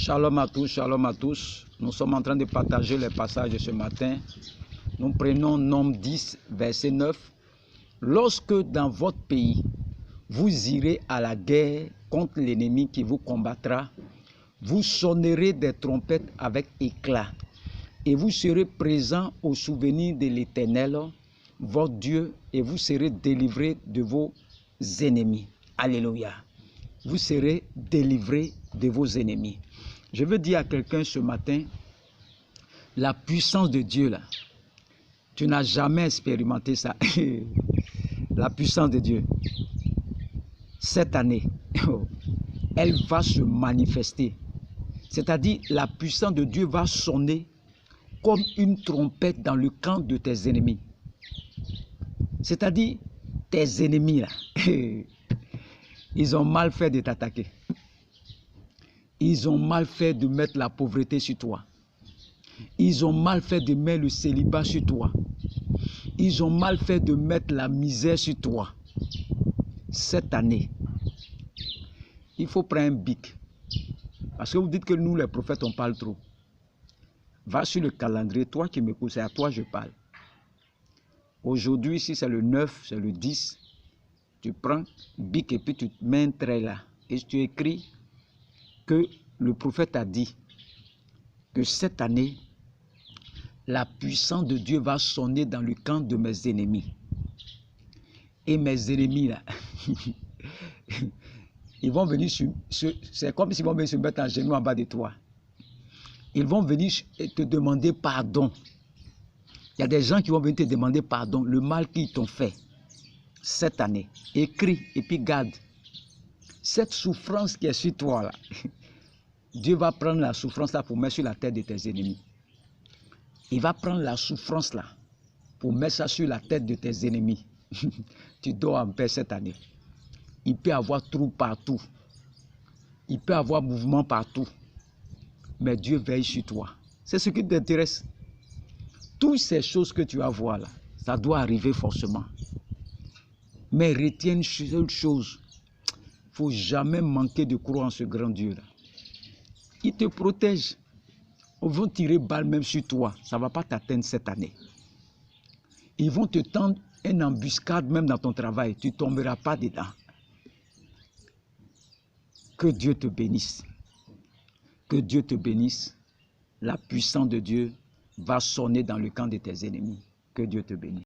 Shalom à tous, shalom à tous. Nous sommes en train de partager les passages de ce matin. Nous prenons Nombre 10, verset 9. Lorsque dans votre pays, vous irez à la guerre contre l'ennemi qui vous combattra, vous sonnerez des trompettes avec éclat et vous serez présents au souvenir de l'Éternel, votre Dieu, et vous serez délivrés de vos ennemis. Alléluia. Vous serez délivrés de vos ennemis. Je veux dire à quelqu'un ce matin, la puissance de Dieu là, tu n'as jamais expérimenté ça. La puissance de Dieu, cette année, elle va se manifester. C'est-à-dire, la puissance de Dieu va sonner comme une trompette dans le camp de tes ennemis. C'est-à-dire, tes ennemis là, ils ont mal fait de t'attaquer. Ils ont mal fait de mettre la pauvreté sur toi. Ils ont mal fait de mettre le célibat sur toi. Ils ont mal fait de mettre la misère sur toi. Cette année, il faut prendre un bic. Parce que vous dites que nous, les prophètes, on parle trop. Va sur le calendrier, toi qui m'écoutes, c'est à toi que je parle. Aujourd'hui, si c'est le 9, c'est le 10, tu prends bic et puis tu mets un trait là. Et tu écris que le prophète a dit que cette année, la puissance de Dieu va sonner dans le camp de mes ennemis. Et mes ennemis là, ils vont venir c'est comme s'ils vont venir se mettre en genoux en bas de toi. Ils vont venir te demander pardon. Il y a des gens qui vont venir te demander pardon, le mal qu'ils t'ont fait cette année. Écris et puis garde. Cette souffrance qui est sur toi là, Dieu va prendre la souffrance là pour mettre sur la tête de tes ennemis. Il va prendre la souffrance là pour mettre ça sur la tête de tes ennemis. Tu dors en paix cette année. Il peut y avoir trou partout. Il peut y avoir mouvement partout. Mais Dieu veille sur toi. C'est ce qui t'intéresse. Toutes ces choses que tu vas voir là, ça doit arriver forcément. Mais retiens une seule chose. Il ne faut jamais manquer de croire en ce grand Dieu là. Il te protège. Ils vont tirer balle même sur toi. Ça ne va pas t'atteindre cette année. Ils vont te tendre une embuscade même dans ton travail. Tu ne tomberas pas dedans. Que Dieu te bénisse. Que Dieu te bénisse. La puissance de Dieu va sonner dans le camp de tes ennemis. Que Dieu te bénisse.